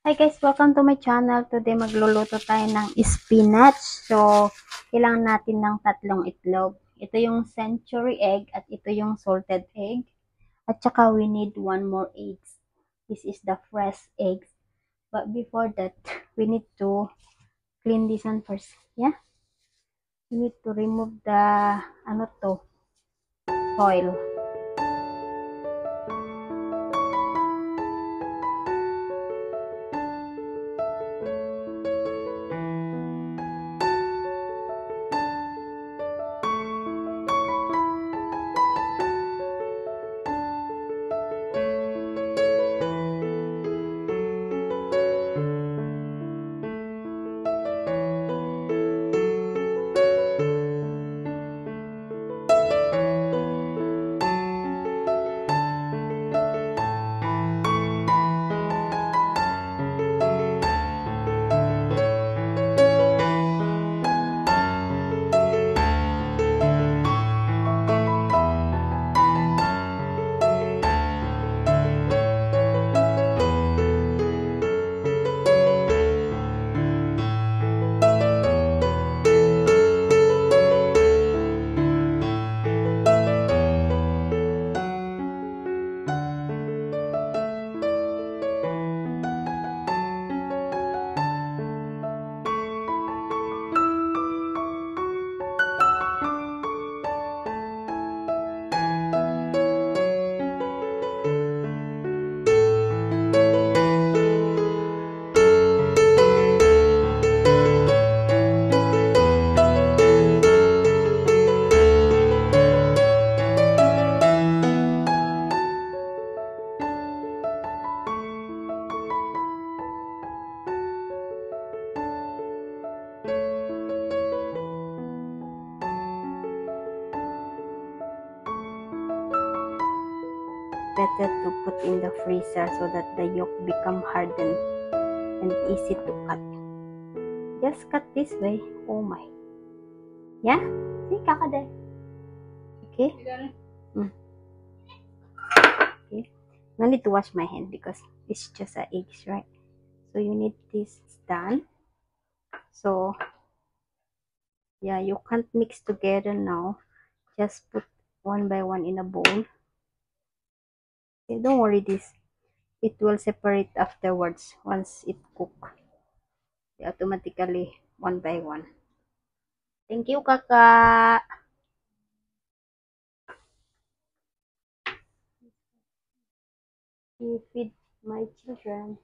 Hi guys, welcome to my channel. Today magluluto tayo ng spinach. So, kailangan natin ng 3 itlog. Ito yung century egg at ito yung salted egg. At saka we need 1 more eggs. This is the fresh eggs. But before that, we need to clean this one first. Yeah? We need to remove the soil. Better to put in the freezer so that the yolk become hardened and easy to cut. Just cut this way. Oh my. Yeah? See, kakade. Okay? Okay. No need to wash my hand because it's just a eggs, right? So you need this done. So yeah, you can't mix together now. Just put one by one in a bowl. Okay, don't worry this. It will separate afterwards once it cook. Automatically one by one. Thank you, Kaka. You feed my children.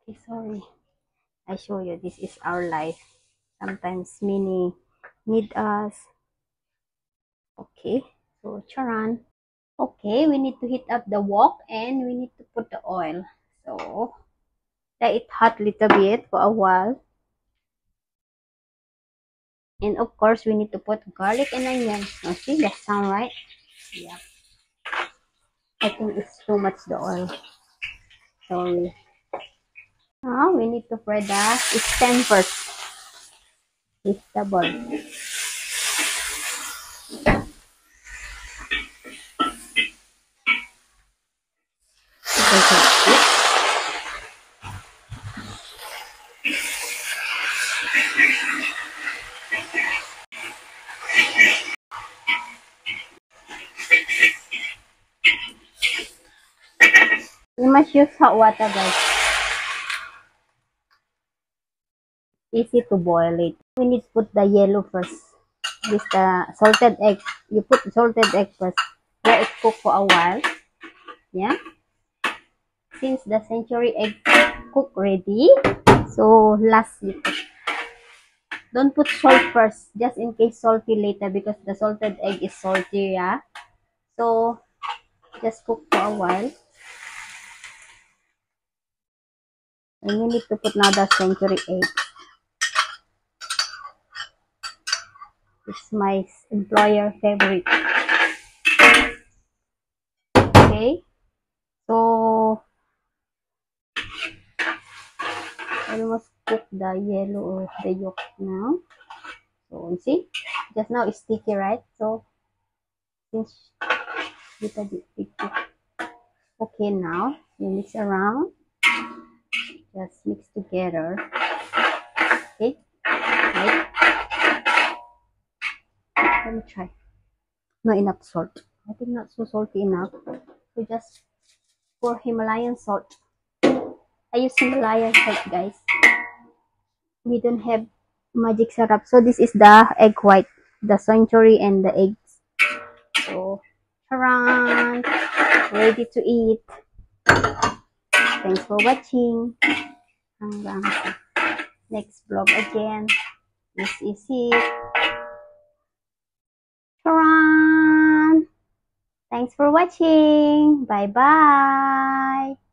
Okay, sorry. I show you this is our life. Sometimes many need us. Okay, so charan. Okay, we need to heat up the wok and we need to put the oil. So let it hot little bit for a while. And of course, we need to put garlic and onion. Now, see, that sound right? Yeah. I think it's too much the oil. Sorry. Now, we need to fry the stem first. Vegetable. You must use hot water, guys. Easy to boil it. We need to put the yellow first. This the salted egg. You put salted egg first. Let it cook for a while. Yeah. Since the century egg cook ready, so last you put. Don't put salt first, just in case salty later because the salted egg is salty, yeah. So just cook for a while. And you need to put now the century egg. It's my employer favorite. Okay. So almost cook the yellow or the yolk now. So you see, just now it's sticky, right? So since little bit sticky. Okay, now you mix around. Just mix together. Okay. Right. Let me try. Not enough salt. I think not so salty enough. So just pour Himalayan salt. I use Himalayan salt, guys. We don't have magic syrup. So this is the egg white, the century and the eggs. So, charan! Ready to eat. Thanks for watching. Hanggang sa next vlog again. This is it. Charan! Thanks for watching. Bye-bye.